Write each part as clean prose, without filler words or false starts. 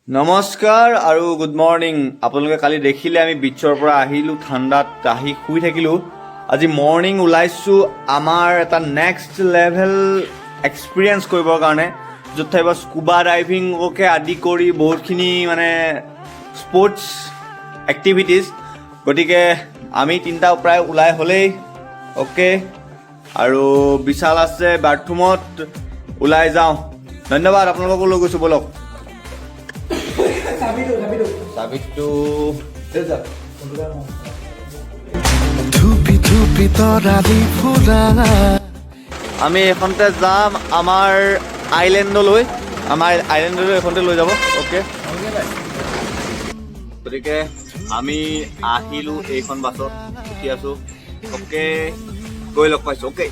নমস্কাৰ আৰু good morning. আপোনালোকে কালি দেখিলে আমি বিচৰ পৰা আহিলোঁ, ঠাণ্ডাত আহি শুই থাকিলোঁ। আজি মৰ্নিং ওলাইছোঁ আমাৰ এটা নেক্সট লেভেল এক্সপিৰিয়েঞ্চ কৰিবৰ কাৰণে, য'ত থাকিব স্কুবা ডাইভিঙকে আদি কৰি বহুতখিনি মানে স্পৰ্টছ এক্টিভিটিজ। গতিকে আমি তিনিটা প্ৰায় ওলাই হ'লেই অ'কে, আৰু বিশাল আছে বাথৰুমত। ওলাই যাওঁ। ধন্যবাদ, আপোনালোককো লৈ গৈছোঁ, ব'লক। চাবিটো আমি এইখনতে যাম আমাৰ আইলেণ্ডলৈ। এইখনতে লৈ যাব। অ'কে, গতিকে আমি আহিলোঁ এইখন বাছত, উঠি আছোঁ। অ'কে, গৈ লগ পাইছোঁ। অ'কে,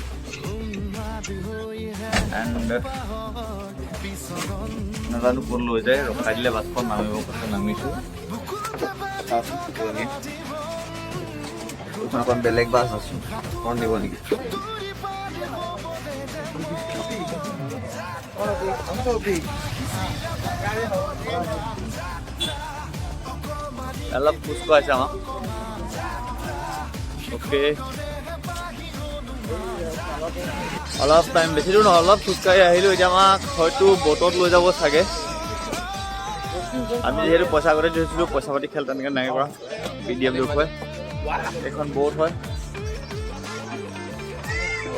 নাজানো ক'ত লৈ যায়, ৰখাই দিলে বাছখন নামিব কথা নামিছোঁ। এখন বেলেগ বাছ আছোঁ, ফোন দিব নেকি? অলপ খোজ কঢ়াইছে আমাক। অ'কে, অলপ টাইম, বেছি দূৰ নহয়, অলপ খোজকাঢ়ি আহিলোঁ। এতিয়া আমাক হয়তো ব'টত লৈ যাব চাগে। আমি যিহেতু পইচা আগতে দিছিলোঁ, পইচা পাতি খেল তেনেকৈ নাই কৰা। BDF হয়, এইখন ব'ট হয়।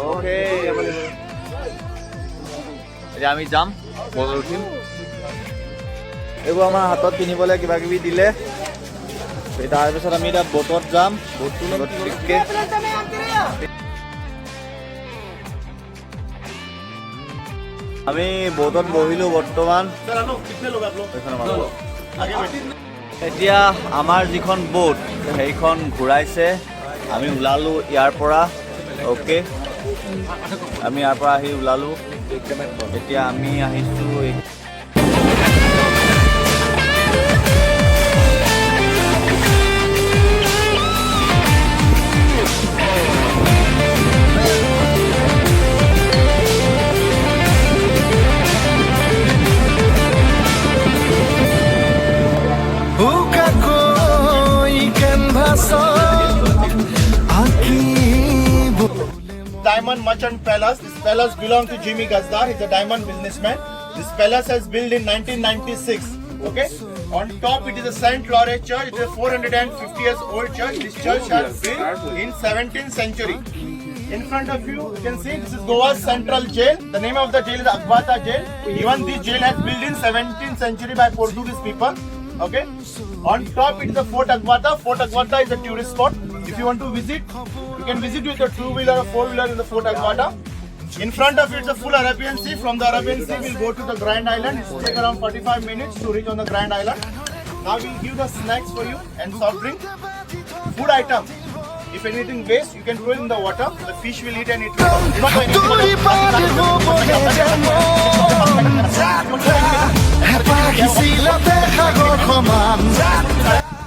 অ'কে, এতিয়া আমি যাম, ব'টত উঠিম। এইবোৰ আমাৰ হাতত পিন্ধিবলৈ কিবা কিবি দিলে। তাৰপিছত আমি এতিয়া ব'টত যাম। ব'টটো লগত আমি ব'টত বহিলোঁ বৰ্তমান। এতিয়া আমাৰ যিখন ব'ট সেইখন ঘূৰাইছে। আমি ওলালোঁ ইয়াৰ পৰা। অ'কে, আমি ইয়াৰ পৰা আহি ওলালোঁ। এতিয়া আমি আহিছোঁ Diamond Merchant Palace. This palace belongs to Jimmy Gazdar. He's a diamond businessman. This palace has built in 1996. Okay. On top, it is a Saint Laurent Church. It is a 450 years old church. This church has built in 17th century. In front of you, you can see this is Goa's central jail. The name of the jail is Agbata Jail. Even this jail has built in 17th century by Portuguese people. Okay. On top, it is the Fort Aguada. Fort Aguada is a tourist spot. If you want to visit, you can visit with a two-wheeler or four-wheeler in the Fort Aguada. In front of it is a full Arabian Sea. From the Arabian Sea, we'll go to the Grand Island. It will take around 45 minutes to reach on the Grand Island. Now we'll give the snacks for you and soft drink. Food item. If anything waste, you can throw it in the water. The fish will eat and it will.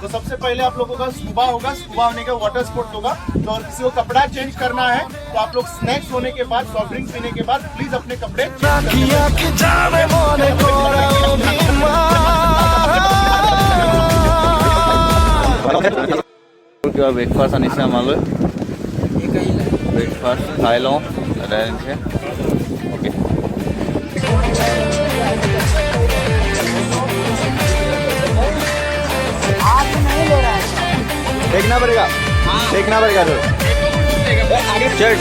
तो सबसे पहले आप लोगों का scuba होगा। Scuba होने का water sports होगा। तो अगर किसी को कपड़ा चेंज करना है तो आप लोग स्नैक्स होने के बाद, सॉफ्ट ड्रिंक पीने के बाद प्लीज अपने कपड़े কিবা ব্ৰেকফাষ্ট আনিছে আমালৈ। ব্ৰেকফাষ্ট খাই লওঁ। দাদাই আনিছে। অ'কে, देखना पड़ेगा तो चल।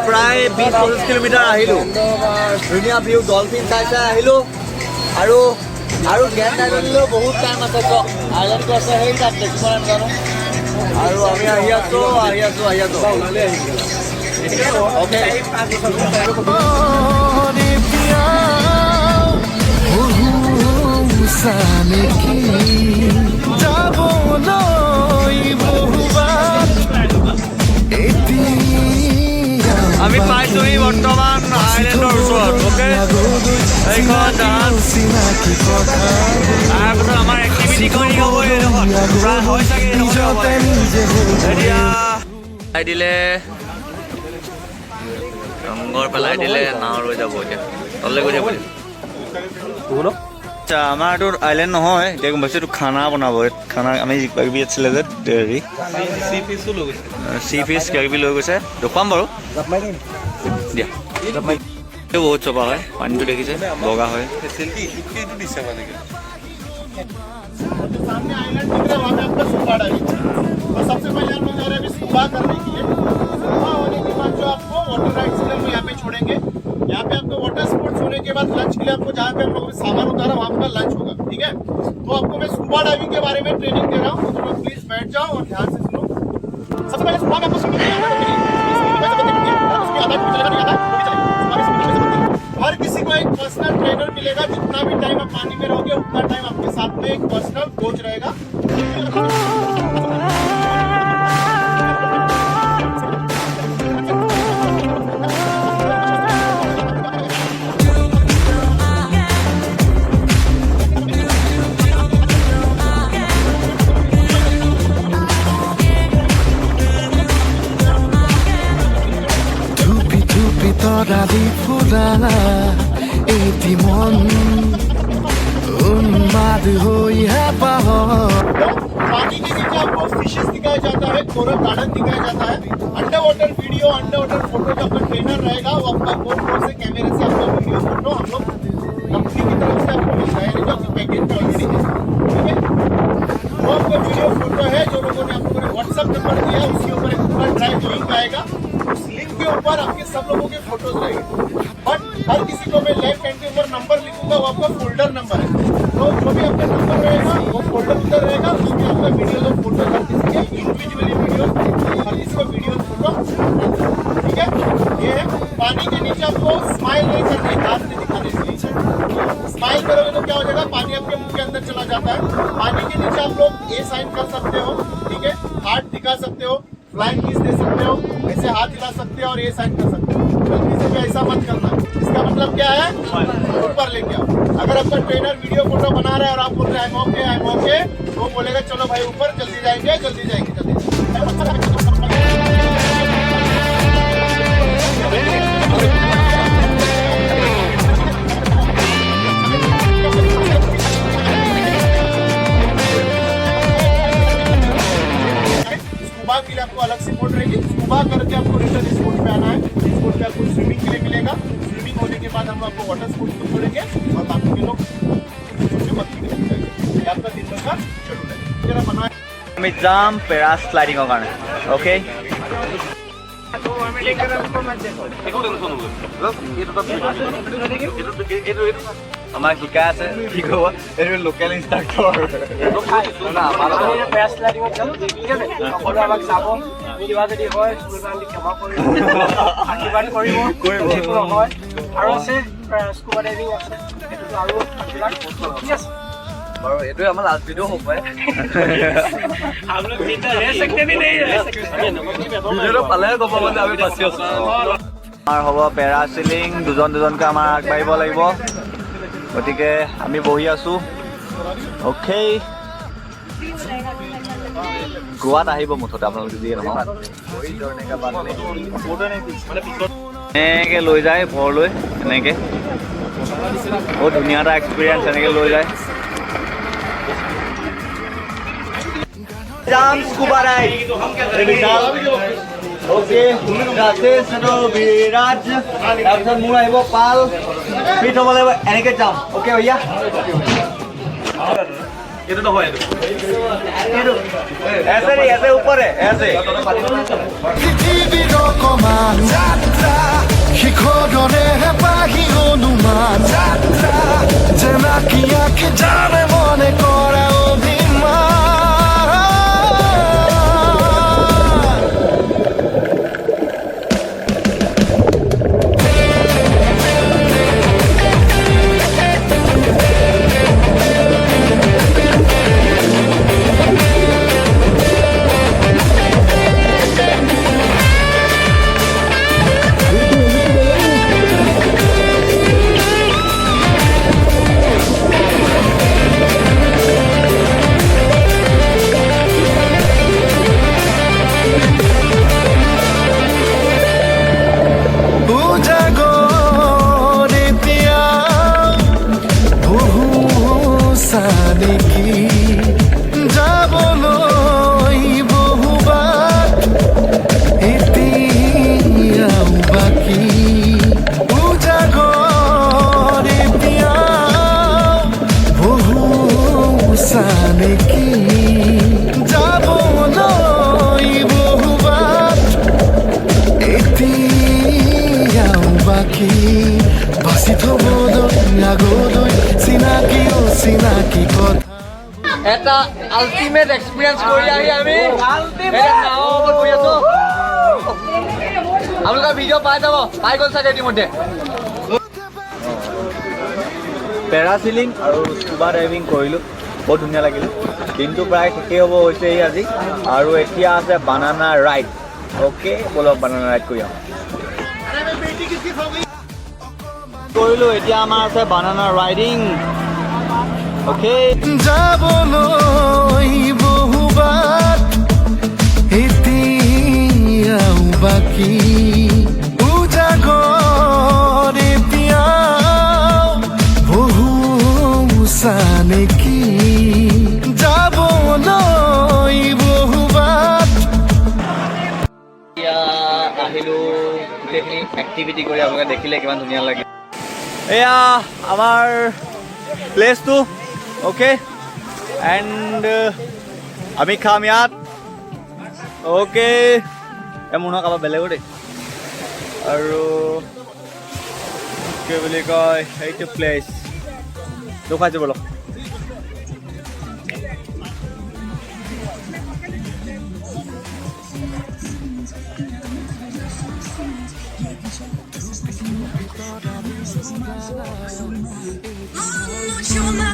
প্ৰায় 20-25 কিলোমিটাৰ আহিলোঁ। ধুনীয়া ভিউ, ডলফিন চাই আহিলোঁ। আৰু গ্ৰেণ্ড আইলেণ্ডলৈও বহুত টাইম আছে। আইলেণ্ডটো আছে সেই তাত দেখিব নাজানো। আৰু আমি আহি আছোঁ। অ'কে, আমি পাইছোঁহি বৰ্তমান আইলেণ্ডৰ ওচৰত। অ'কে, এইখন জাহাজ। তাৰপিছত আমাৰ দিলে ৰংঘৰ পেলাই দিলে নাও ৰৈ যাব এতিয়া তললৈ গৈ যাব আচ্ছা আমাৰ এইটো আইলেণ্ড নহয় এতিয়া গম পাইছোঁ এইটো খানা বনাব খানা আমি কিবা কিবি আছিলে যে হেৰি চি ফিছ কিবা কিবি লৈ গৈছে দেখুৱাম বাৰু দিয়া বহুত চফা হয় পানীটো দেখিছে বগা হয় सामने आइलैंड दिख रहा है वहाँ पे आपका स्कूबा डाइविंग तो सबसे पहले हम लोग जा रहे हैं अभी स्कूबा करने के लिए स्कूबा होने के बाद जो आपको वाटर राइड्स के लिए हम यहाँ पे छोड़ेंगे यहाँ पे आपको वाटर स्पोर्ट्स होने के बाद लंच के लिए आपको जहाँ पे हम लोग सामान उतारा वहाँ का लंच होगा ठीक है तो आपको मैं स्कूबा डाइविंग के बारे में ट्रेनिंग दे रहा हूँ तो लोग प्लीज बैठ जाओ और ध्यान से सुनो सबसे पहले स्कूबा में आपको स्विमिंग हर किसी को एक पर्सनल ट्रेनर मिलेगा जितना भी टाइम आप पानी में रहोगे उतना टाइम आपके साथ में एक पर्सनल कोच रहेगा তৰালি ফুৰা এটি মন উন্মাদ হৈ হেঁপাহ पानी के नीचे आपको फिशेस दिखाया जाता है कोरल गार्डन दिखाया जाता है under water video under water photo का आपका ट्रेनर रहेगा वो आपका GoPro से कैमरे से आपका वीडियो फोटो हम लोग कंपनी की तरफ से आपको मिलता है जो आपके पैकेज में ऑलरेडी है ठीक है वो आपका वीडियो फोटो है जो लोगों ने आप लोगों ने व्हाट्सएप नंबर दिया उसके ऊपर एक गूगल ड्राइव लिंक आएगा उस लिंक के ऊपर आपके सब लोगों के फोटोज रहेंगे बट हर किसी को मैं लेफ्ट हैंड के ऊपर नंबर लिखूंगा वो आपका फोल्डर नंबर है तो जो भी आपका नंबर रहेगा वो फोल्डर उधर रहेगा उसमें आपका वीडियो और फोटो हर किसी के इंडिविजुअली वीडियो हर किसी को वीडियो फोटो ठीक है ये है पानी के नीचे आपको स्माइल नहीं करनी हाथ से दिखाने के लिए स्माइल करोगे तो क्या हो जाएगा पानी आपके मुंह के अंदर चला जाता है पानी के नीचे आप लोग ए साइन कर सकते हो ठीक है हार्ट दिखा सकते हो फ्लाइंग किस दे सकते हो ऐसे हाथ हिला सकते हो और ये साइन कर सकते हो गलती से भी ऐसा मत करना इसका मतलब क्या है ऊपर लेके आओ अगर आपका ट्रेनर वीडियो फोटो बना रहा है और आप बोल रहे हैं आई एम ओके तो वो बोलेगा चलो भाई ऊपर जल्दी जाएंगे स्कूबा के लिए आपको अलग सपोर्ट रहेगी स्कूबा करके आपको रिटर्न स्पोर्ट पे आना है स्पोर्ट पे आपको स्विमिंग के लिए मिलेगा स्विमिंग होने के बाद हम आपको वाटर स्पोर्ट्स को छोड़ेंगे और बाकी के लोग मस्ती के लिए ये आपका दिन भर का शेड्यूल है जरा बना আমি যাম পেৰাশ্লাইডিঙৰ কাৰণে অ'কে আমাক শিকাই আছে কি ক'ব এইটো লোকেল ইনষ্ট্ৰাক্টৰ কিবা যদি হয় ক্ষমা কৰিব আৰু আছে স্কুবা ডাইভিং আছে সেইটোতো আৰু ঠিক আছে বাৰু এইটোৱে আমাৰ লাষ্ট ভিডিঅ' হ'ব পাৰে ভিডিঅ'টো পালেহে গম পাব যে আমি বাচি আছোঁ আমাৰ হ'ব পেৰাচিলিং দুজনকৈ আমাৰ আগবাঢ়িব লাগিব গতিকে আমি বহি আছোঁ অ'কে গোৱাত আহিব মুঠতে আপোনালোকে যিয়ে নহওক এনেকৈ লৈ যায় ঘৰলৈ এনেকৈ বহুত ধুনীয়া এটা এক্সপিৰিয়েঞ্চ এনেকৈ লৈ যায় যাম স্কুবা ৰাইড অ'কে ৰাজেশ আৰু বিৰাজ তাৰপিছত মোৰ আহিব পাল ফিট হ'ব লাগিব এনেকৈ যাম অ'কে ভৈয়া এইটো নহয় এইটো ऐसे नहीं ऐसे ऊपर है ऐसे পৃথিৱীৰ অকমান যাত্ৰা শিখৰৰে পাহি অনুমান যাত্ৰা জেনাকি আঁকি জানে মনে কৰা অভিমান নেকি যাবলৈ বহুবাৰ এতিয়াও বাকী বাচি থবলৈ আগলৈ চিনাকি অচিনাকি কথা এটা আল্টিমেট এক্সপিৰিয়েঞ্চ কৰি আহি আমি নাৱৰ ওপৰত বহি আছো আপোনালোকৰ ভিডিঅ' পাই যাব পাই গ'ল চাগে ইতিমধ্যে পেৰাচিলিং আৰু স্কুবা ডাইভিং কৰিলোঁ বহুত ধুনীয়া লাগিল দিনটো প্ৰায় শেষেই হ'ব হৈছেহি আজি আৰু এতিয়া আছে বানানা ৰাইড অ'কে বলক বানানা ৰাইড কৰি আহোঁ কৰিলোঁ এতিয়া আমাৰ আছে বানানা ৰাইডিং অ'কে যাবলৈ বহুবাৰ এতিয়াও বাকী উজাগৰ এতিয়াও বহু নেকি যাবলৈ বহুবাৰ এতিয়া আহিলোঁ গোটেইখিনি এক্টিভিটি কৰি আপোনালোকে দেখিলে কিমান ধুনীয়া লাগে এয়া আমাৰ প্লেচটো অ'কে এণ্ড আমি খাম ইয়াত অ'কে মোৰ নহয় কাৰোবাৰ বেলেগো দেই আৰু কি বুলি কয় সেইটো প্লেচ দেখুৱাইছোঁ বলক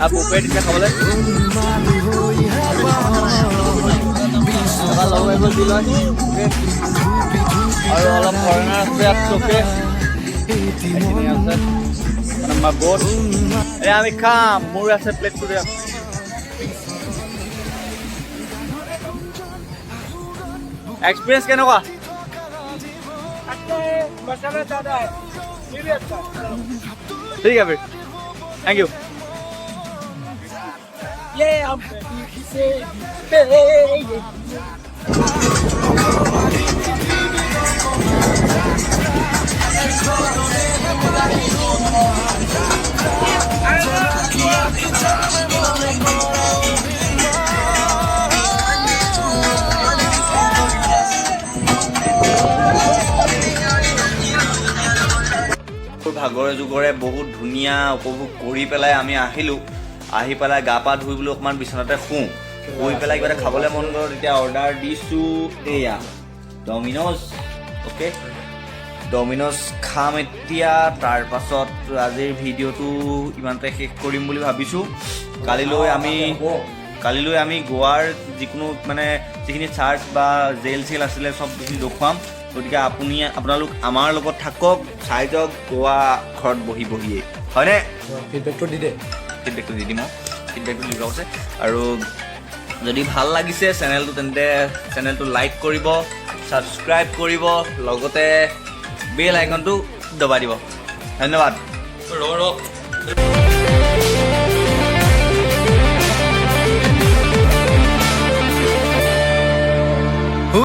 বুফে দিছে খাবলৈ আৰু অলপ ফৰেনাৰ আছে ইয়াত চকে গোট এই আমি খাম মোৰ আছে প্লেটটো দিয়া এক্সপিৰিয়েঞ্চ কেনেকুৱা मसाला ज़्यादा है ये भी अच्छा है ठीक है फिर थैंक यू ये हम से ভাগৰে যুগৰে বহুত ধুনীয়া উপভোগ কৰি পেলাই আমি আহিলোঁ আহি পেলাই গা পা ধুই বোলো অকণমান বিচনাতে শুওঁ শুই পেলাই কিবা এটা খাবলৈ মন গ'ল তেতিয়া অৰ্ডাৰ দিছোঁ এয়া ডমিন'জ অ'কে ডমিন'জ খাম এতিয়া তাৰপাছত আজিৰ ভিডিঅ'টো ইমানতে শেষ কৰিম বুলি ভাবিছোঁ কালিলৈ আমি গোৱাৰ যিকোনো মানে যিখিনি চাৰ্চ বা জেল চেল আছিলে চব দেখুৱাম গতিকে আপোনালোক আমাৰ লগত থাকক চাই যাওক গোৱা ঘৰত বহি বহিয়ে হয়নে ফিডবেকটো দি দিম আৰু ফিডবেকটো দিব আছে আৰু যদি ভাল লাগিছে চেনেলটো তেন্তে চেনেলটো লাইক কৰিব ছাবস্ক্ৰাইব কৰিব লগতে বেল আইকনটো দবাই দিব ধন্যবাদ